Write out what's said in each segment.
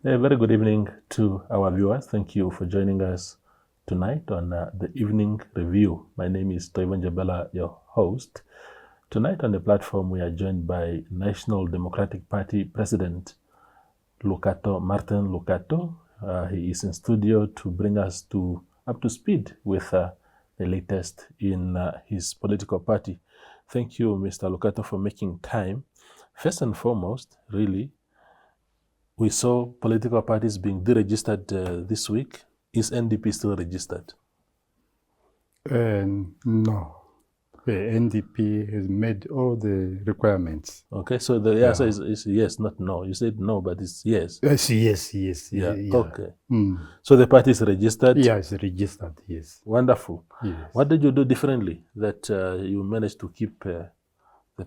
A very good evening to our viewers. Thank you for joining us tonight on the Evening Review. My name is Toivon Jabela, your host. Tonight on the platform, we are joined by National Democratic Party President Lukato Martin Lukato. He is in studio to bring us up to speed with the latest in his political party. Thank you, Mr. Lukato, for making time. First and foremost, really, we saw political parties being deregistered this week. Is NDP still registered? No. The NDP has made all the requirements. Okay, so the answer is yes, not no. You said no, but it's yes. Yes. Yeah. Yeah. Okay. So the party is registered? Yeah, it's registered, yes. Wonderful. Yes. What did you do differently that you managed to keep the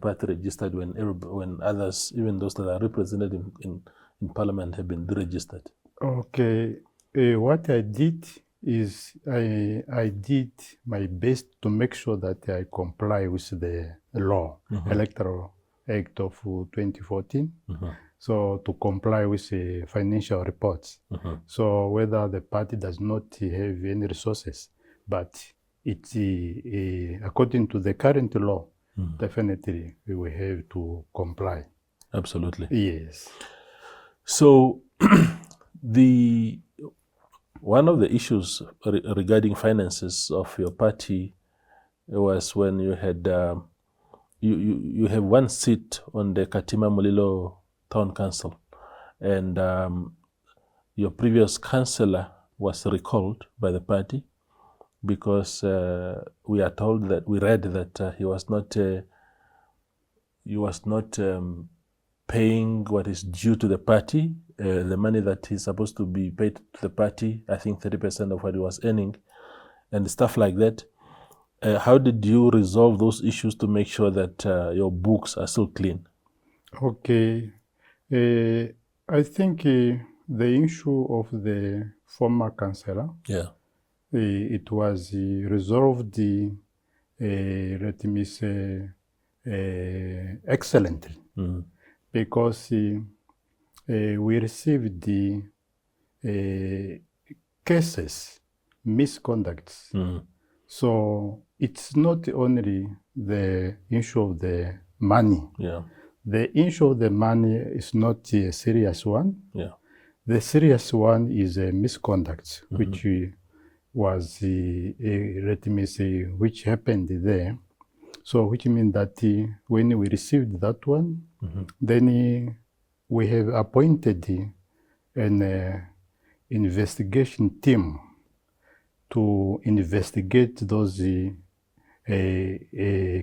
party registered when others, even those that are represented in Parliament, have been deregistered? Okay. What I did is I did my best to make sure that I comply with the law, Electoral Act of 2014. So to comply with the financial reports. So whether the party does not have any resources, but it's according to the current law, definitely we will have to comply. Absolutely. Yes. So one of the issues regarding finances of your party was when you had you have one seat on the Katima Mulilo Town Council, and your previous councillor was recalled by the party because we read that he was not paying what is due to the party, the money that is supposed to be paid to the party, I think 30% of what he was earning, and stuff like that. How did you resolve those issues to make sure that your books are still clean? Okay. I think the issue of the former councillor, it was resolved, let me say, excellently. Because we received the cases, misconducts. So it's not only the issue of the money. The issue of the money is not a serious one. The serious one is a misconduct, which was, let me say, which happened there. So which means that when we received that one, then we have appointed an investigation team to investigate those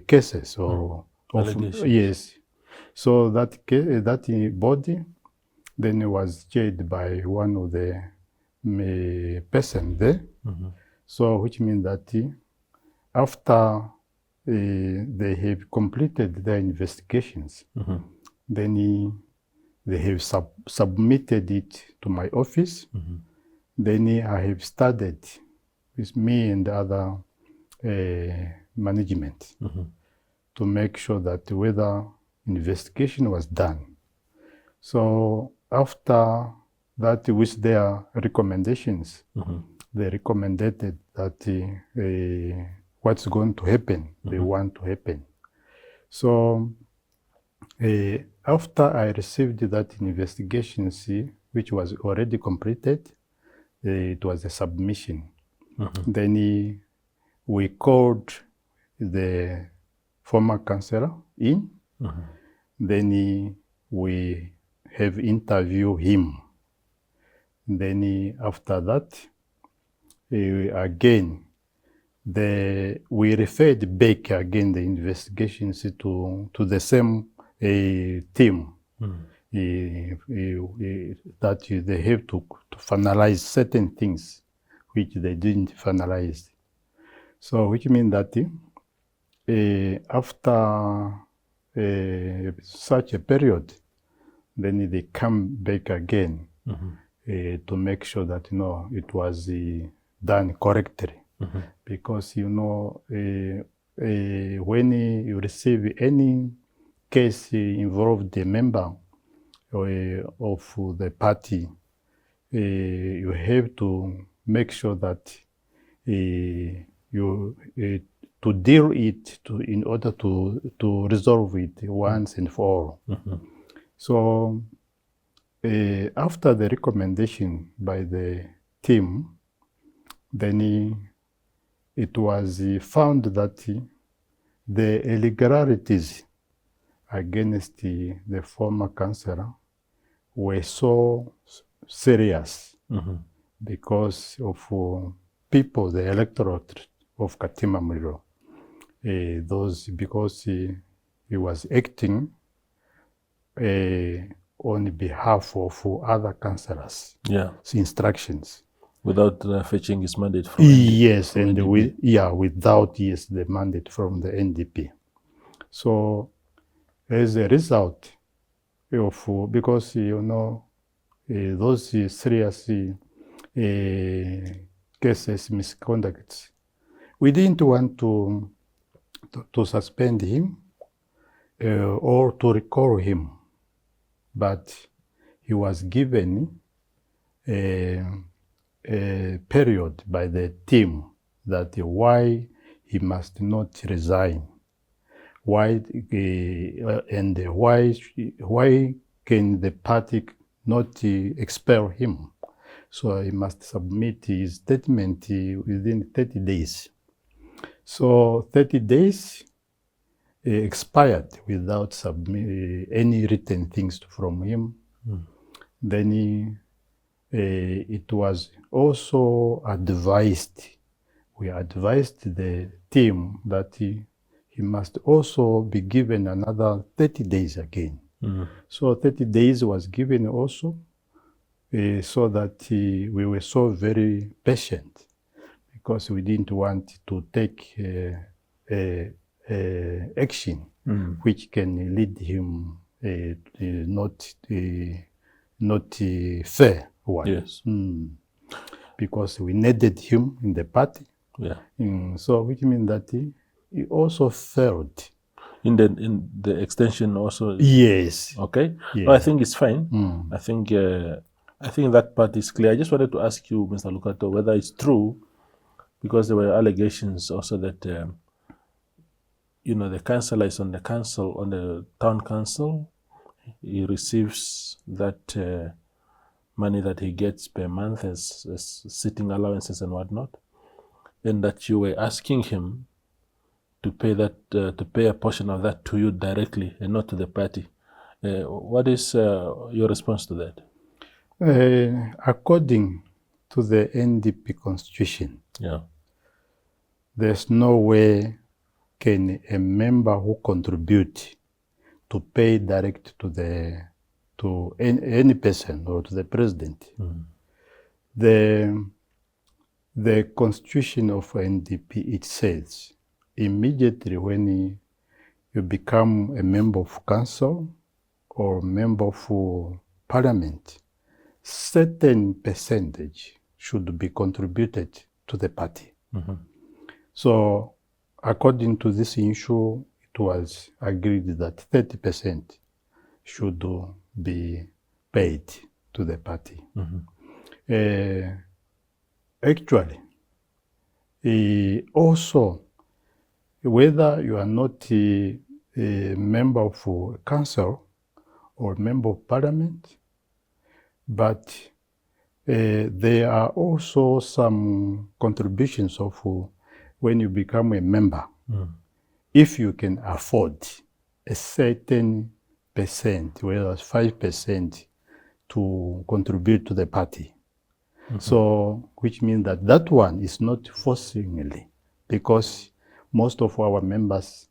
cases or yes. So that body then was chaired by one of the person there. So which means that after they have completed their investigations, then they have submitted it to my office. Then I have started with me and the other management to make sure that whether investigation was done. So after that, with their recommendations, they recommended that what's going to happen, they want to happen. So after I received that investigation, which was already completed, it was a submission. Then we called the former councillor in. Then we have interviewed him. Then after that, again, we referred back again the investigations to the same team that they have to finalize certain things which they didn't finalize. So which means that after such a period, then they come back again to make sure that it was done correctly. Because when you receive any case involved a member of the party, you have to make sure that you to deal it in order to resolve it once and for all. So after the recommendation by the team, then it was found that the irregularities against the former councillor were so serious because of people, the electorate of Katima Muliro. Because he was acting on behalf of other councillors' instructions. Without fetching his mandate from yes, from and NDP. Without the mandate from the NDP. So as a result of because those serious cases, misconducts, we didn't want to suspend him or to recall him, but he was given a period by the team that why he must not resign, why can the party not expel him. So he must submit his statement within 30 days. So 30 days expired without any written things from him. Then it was also advised, we advised the team that he must also be given another 30 days again. So 30 days was given also, so that we were so very patient, because we didn't want to take action which can lead him not fair one. Yes. Because we needed him in the party. So which means that he also failed. In the extension also. Yes. Okay. Yes. No, I think it's fine. I think that part is clear. I just wanted to ask you, Mr. Lukato, whether it's true, because there were allegations also that the councillor is on the council, on the town council. He receives that money that he gets per month as sitting allowances and whatnot, and that you were asking him to pay a portion of that to you directly and not to the party. What is your response to that? According to the NDP constitution, there's no way can a member who contribute to pay direct to any person or to the president. The constitution of NDP, it says immediately when you become a member of council or member of parliament, certain percentage should be contributed to the party. So according to this issue, it was agreed that 30% should be paid to the party. Actually, also, whether you are not a member of council or member of parliament, but there are also some contributions of when you become a member. If you can afford a certain percent, whether it's 5%, to contribute to the party. So, which means that one is not forcingly, because most of our members,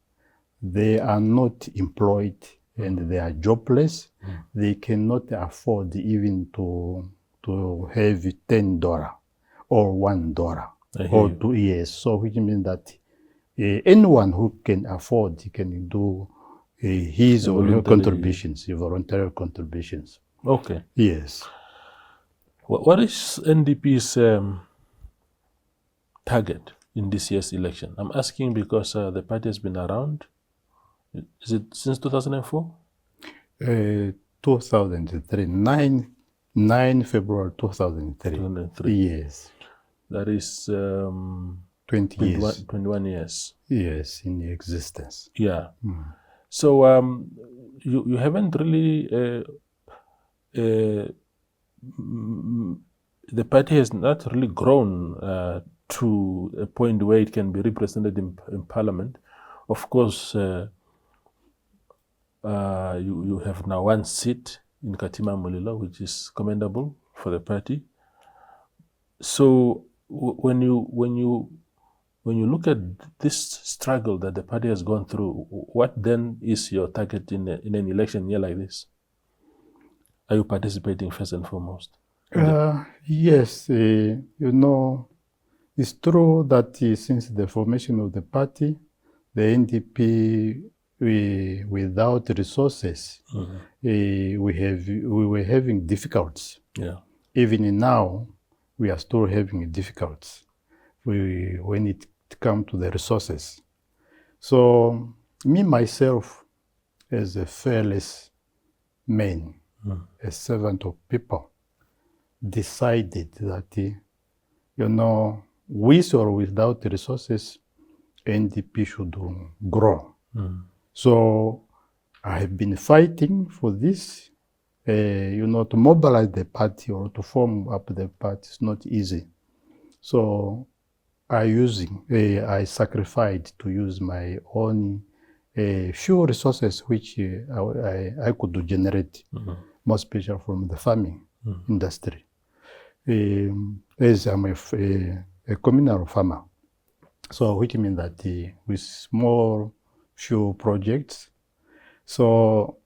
they are not employed and they are jobless. They cannot afford even to have $10 or $1 or 2 years. So which means that anyone who can afford can do his or her contributions, voluntary contributions. Okay. Yes. What is NDP's target in this year's election? I'm asking because the party has been around. Is it since 2004? 2003, 9 February 2003. 2003. Yes. That is 20 years. 21 years. Yes, in existence. Yeah. So you haven't really the party has not really grown to a point where it can be represented in parliament. Of course, you have now one seat in Katima Mulilo, which is commendable for the party. So when you look at this struggle that the party has gone through, what then is your target in an election year like this? Are you participating first and foremost? Yes, you know, it's true that since the formation of the party, the NDP, without resources, we were having difficulties. Yeah. Even now, we are still having difficulties when it comes to the resources. So, me myself, as a fearless man, a servant of people, decided that, you know, with or without resources, NDP should grow. So I have been fighting for this, you know, to mobilize the party or to form up the party is not easy. So I sacrificed to use my own few resources which I could generate, more special from the farming industry. As I'm a communal farmer, so which means that with small few projects, so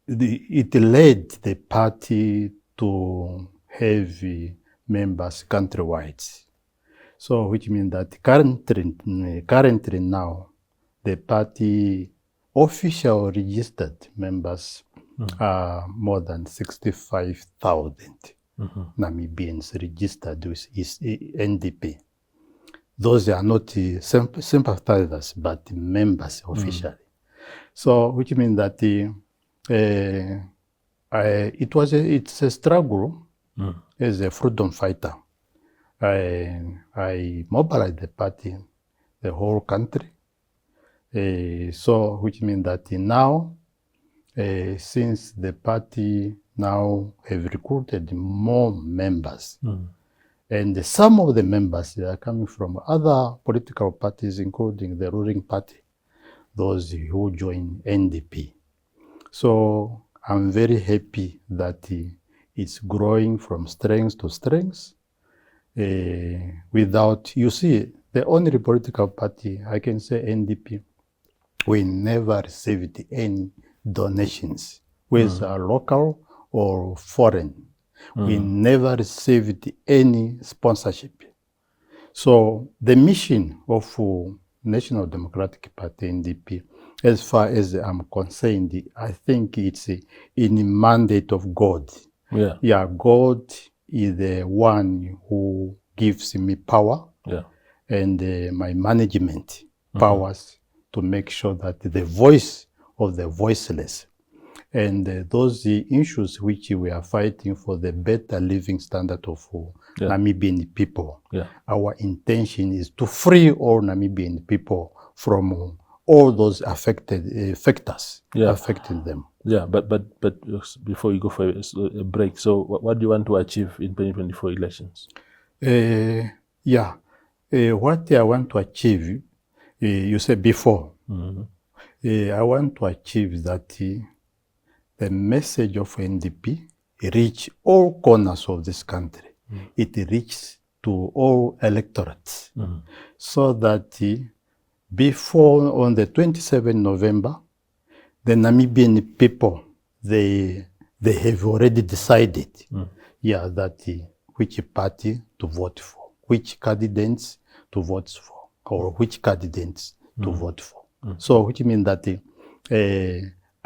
it led the party to have members countrywide. So which means that currently now, the party official registered members are more than 65,000 Namibians registered with NDP. Those are not sympathizers, but members officially. So which means that it's a struggle as a freedom fighter. I mobilized the party, the whole country. So which means that now, since the party now have recruited more members, and some of the members are coming from other political parties, including the ruling party, those who join NDP. So I'm very happy that it's growing from strength to strength. Without, you see, the only political party, I can say NDP, we never received any donations, whether local or foreign. We never received any sponsorship. So the mission of National Democratic Party, NDP, as far as I'm concerned, I think it's in the mandate of God. Yeah, God is the one who gives me power and my management powers to make sure that the voice of the voiceless and those issues which we are fighting for the better living standard of Namibian people. Our intention is to free all Namibian people from all those factors affecting them. Yeah, but before you go for a break, so what do you want to achieve in 2024 elections? What I want to achieve, you said before, I want to achieve that the message of NDP reach all corners of this country. It reaches to all electorates, so that before on the 27th November, the Namibian people, they have already decided, that which party to vote for, which candidates to vote for, or which candidates to vote for. So which means that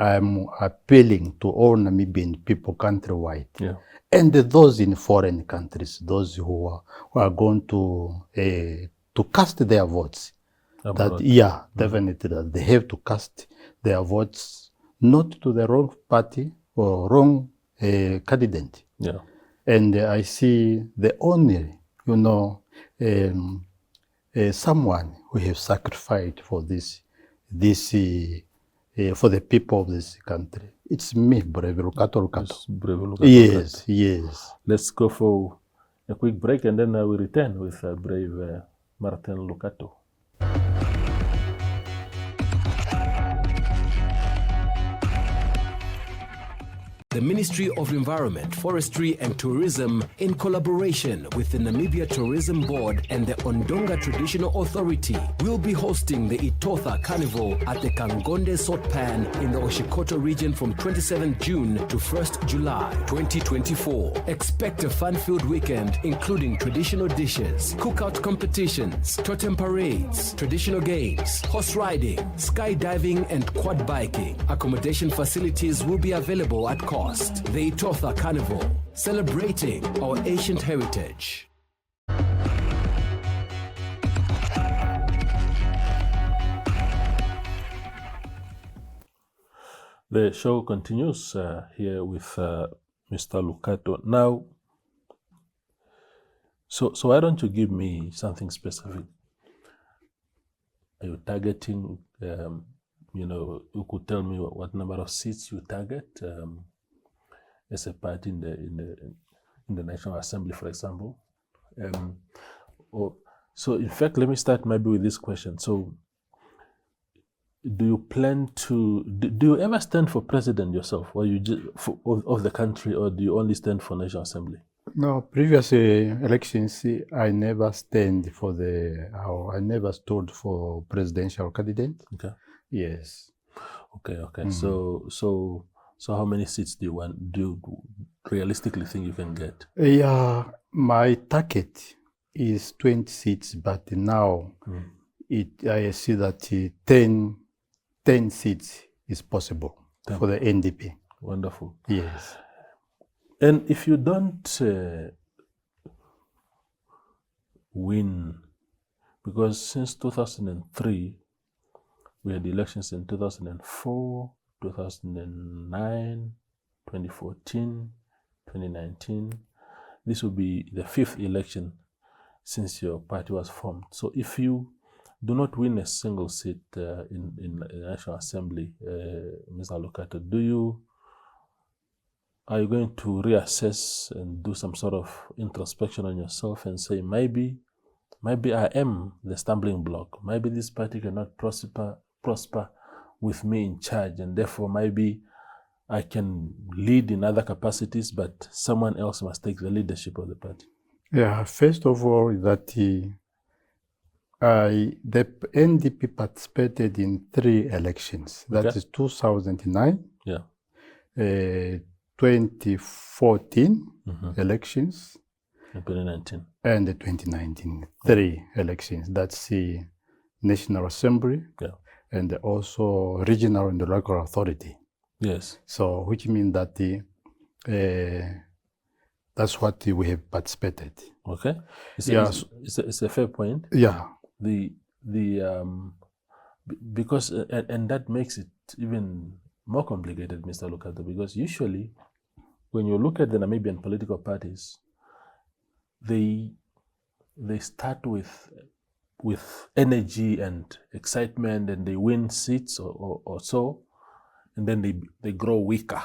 I'm appealing to all Namibian people countrywide, and those in foreign countries, those who are going to cast their votes. That definitely that they have to cast their votes not to the wrong party or wrong candidate, Yeah. And I see the only, someone who has sacrificed for this, for the people of this country. It's me, brave Lukato. It's brave Lukato. Yes, yes. Let's go for a quick break, and then I will return with brave Martin Lukato. The Ministry of Environment, Forestry and Tourism, in collaboration with the Namibia Tourism Board and the Ondonga Traditional Authority, will be hosting the Itotha Carnival at the Kangonde Salt Pan in the Oshikoto region from 27th June to 1st July 2024. Expect a fun-filled weekend including traditional dishes, cookout competitions, totem parades, traditional games, horse riding, skydiving and quad biking. Accommodation facilities will be available at cost. The Itotha Carnival, celebrating our ancient heritage. The show continues here with Mr. Lukato. Now, so why don't you give me something specific? Are you targeting, you could tell me what number of seats you target as a party in the National Assembly, for example? So in fact, let me start maybe with this question. So do you plan to, do you ever stand for president yourself, or you just of the country, or do you only stand for National Assembly? No, previous elections, I never stand for I never stood for presidential candidate. Okay. Yes. Okay. So how many seats do you realistically think you can get? Yeah, my target is 20 seats, but now I see that 10 seats is possible for the NDP. Wonderful. Yes. And if you don't win, because since 2003, we had elections in 2004, 2009, 2014, 2019. This will be the 5th election since your party was formed. So if you do not win a single seat in the National Assembly, Mr. Lukato, are you going to reassess and do some sort of introspection on yourself and say, maybe I am the stumbling block. Maybe this party cannot prosper with me in charge, and therefore maybe I can lead in other capacities, but someone else must take the leadership of the party? Yeah, first of all, that the NDP participated in 3 elections. Okay. That is 2009, yeah, 2014 elections, and 2019. And the 2019, 3 elections. That's the National Assembly, yeah, and also regional and local authority. Yes. So, which means that that's what we have participated. Okay. It's a fair point. Yeah. Because and that makes it even more complicated, Mr. Lukato, because usually when you look at the Namibian political parties, they start with energy and excitement, and they win seats or so, and then they grow weaker.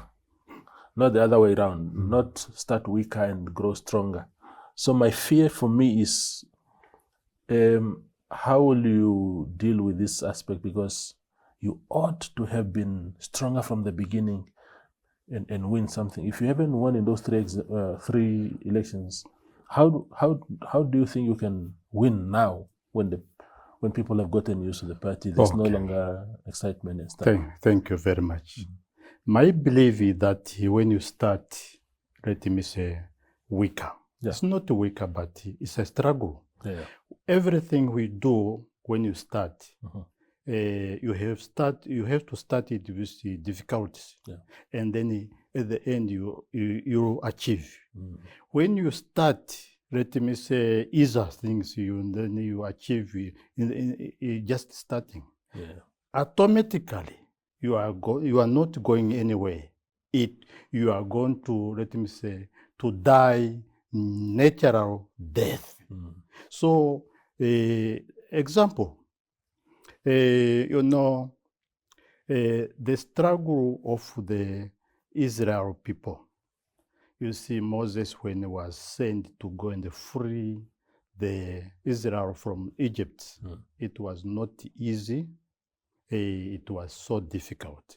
Not the other way around, not start weaker and grow stronger. So my fear for me is, how will you deal with this aspect? Because you ought to have been stronger from the beginning and win something. If you haven't won in those 3 elections, how do you think you can win now when people have gotten used to the party? There's no longer excitement and stuff. Thank you very much. My belief is that when you start, let me say, weaker. Yeah. It's not weaker, but it's a struggle. Yeah. Everything we do when you start, you have to start it with the difficulties, and then at the end you achieve. When you start, let me say, easier things, then you achieve in just starting. Yeah. Automatically, you are not going anywhere. You are going to, let me say, to die natural death. So, example, the struggle of the Israel people. You see, Moses, when he was sent to go and free the Israel from Egypt, it was not easy. It was so difficult.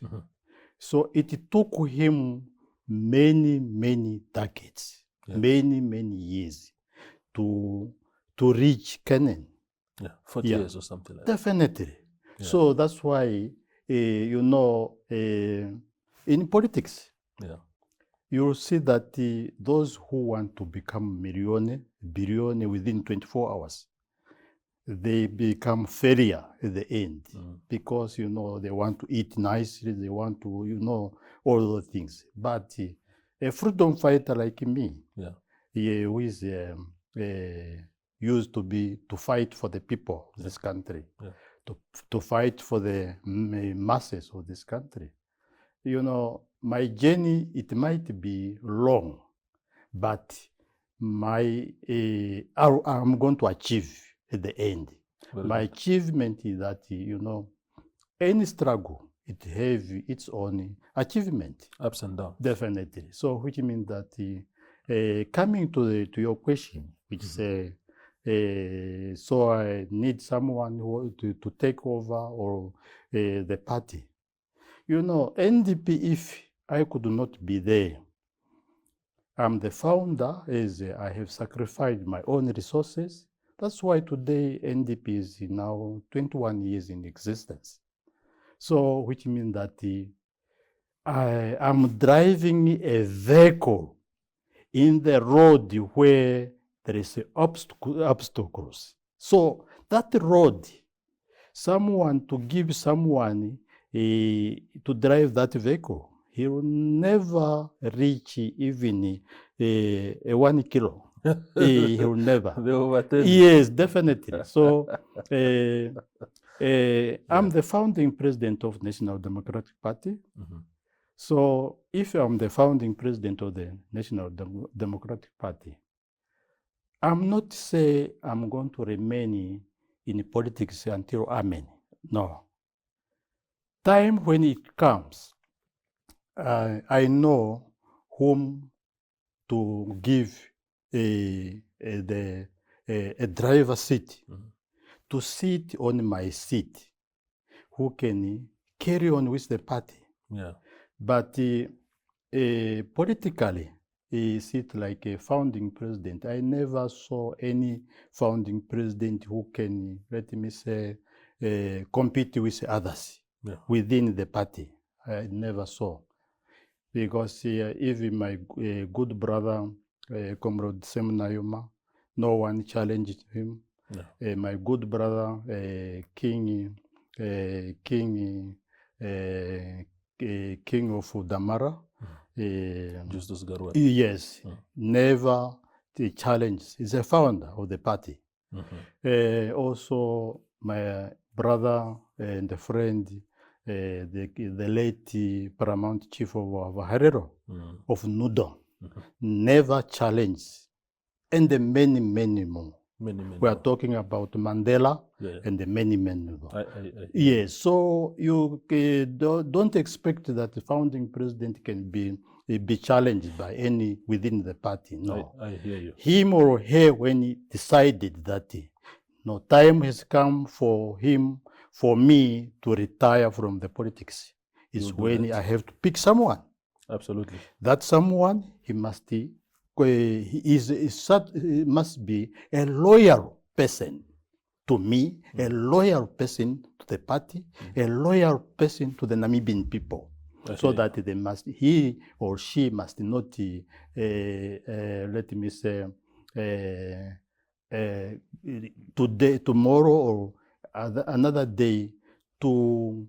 So it took him many, many decades, many, many years to reach Canaan. 40 years or something like Definitely. So that's why, in politics, you'll see that those who want to become billionaire within 24 hours, they become failure at the end because, they want to eat nicely, they want to, all those things. But a freedom fighter like me, who is used to fight for the people of this country, to fight for the masses of this country. My journey, it might be long, but I'm going to achieve at the end. My achievement is that, any struggle, it has its own achievement. Ups and downs. Definitely. So, which means that coming to your question, which say, so I need someone to take over or the party. NDP, if I could not be there, I'm the founder, as I have sacrificed my own resources. That's why today NDP is now 21 years in existence. So, which means that I am driving a vehicle in the road where there is obstacles. So that road, to give someone to drive that vehicle, he will never reach even 1 kilo. He will never. Yes, definitely. So I'm the founding president of National Democratic Party. So if I'm the founding president of the National Democratic Party, I'm not say I'm going to remain in politics until amen. No. Time when it comes, I know whom to give a driver's seat, to sit on my seat, who can carry on with the party. But politically, sit like a founding president. I never saw any founding president who can, let me say, compete with others within the party. I never saw. Because even my good brother, Comrade Semunayuma, no one challenged him. My good brother, King of Damara, Justus Garwa. Yes, never challenged. He's a founder of the party. Also, my brother and a friend, the late paramount chief of Harero, of Nudon, never challenged. And the many, many more. We are talking about Mandela and the many, many more. Yes, so you don't expect that the founding president can be challenged by any within the party. No. I hear you. Him or her, when he decided that no time has come for me to retire from the politics, is when I have to pick someone. Absolutely. That someone, he must be a loyal person to me, a loyal person to the party, a loyal person to the Namibian people. So that he or she must not, let me say, today, tomorrow, or another day to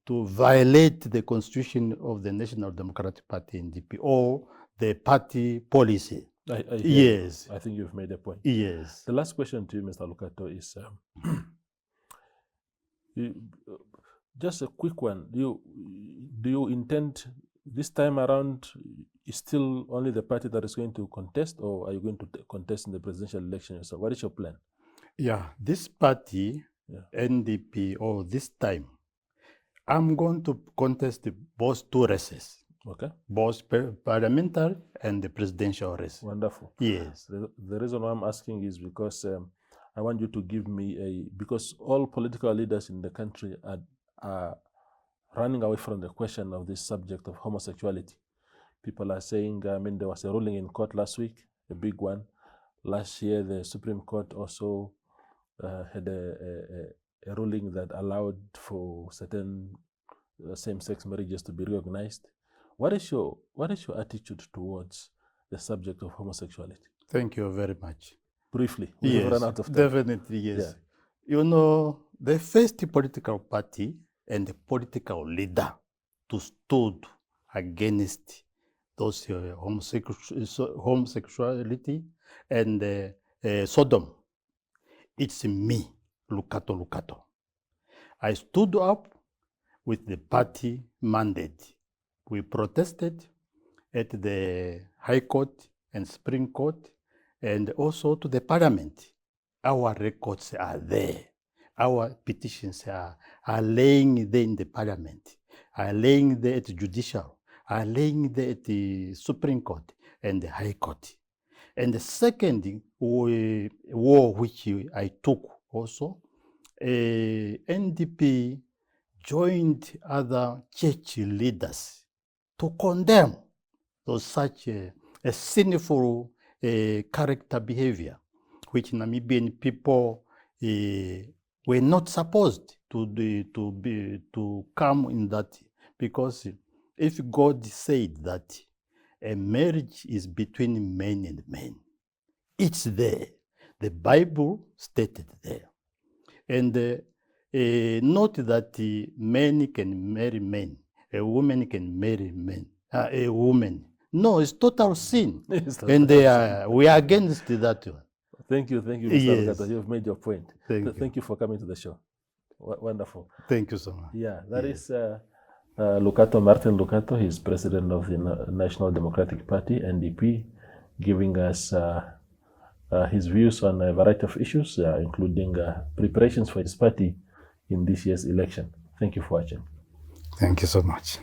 violate the constitution of the National Democratic Party, NDP, or the party policy. Yes. I think you've made a point. Yes. The last question to you, Mr. Lukato, is just a quick one. Do you intend this time around, is still only the party that is going to contest, or are you going to contest in the presidential election yourself? What is your plan? Yeah, this party, NDP, or this time, I'm going to contest both two races. Okay. Both parliamentary and the presidential race. Wonderful. Yes. The reason why I'm asking is because I want you to give me because all political leaders in the country are running away from the question of this subject of homosexuality. People are saying, there was a ruling in court last week, a big one. Last year, the Supreme Court also had a ruling that allowed for certain same-sex marriages to be recognized. What is your attitude towards the subject of homosexuality? Thank you very much. Briefly, we've run out of time. Definitely, yes. Yeah. You know, the first political party and the political leader to stood against those homosexuality and Sodom, it's me, Lukato. I stood up with the party mandate. We protested at the High Court and Supreme Court and also to the Parliament. Our records are there. Our petitions are laying there in the Parliament, are laying there at the Judicial, are laying there at the Supreme Court and the High Court. And the second war which I took also, NDP joined other church leaders to condemn such a sinful character behavior, which Namibian people were not supposed to come in that, because if God said that a marriage is between men and men, it's there. The Bible stated there. And not that men can marry men, a woman can marry a woman. No, it's total sin. And we are against that one. Thank you, Mr. Lukato. You've made your point. Thank you for coming to the show. Wonderful. Thank you so much. Yeah, that is Lukato Martin Lukato. He's president of the National Democratic Party, NDP, giving us his views on a variety of issues, including preparations for his party in this year's election. Thank you for watching. Thank you so much.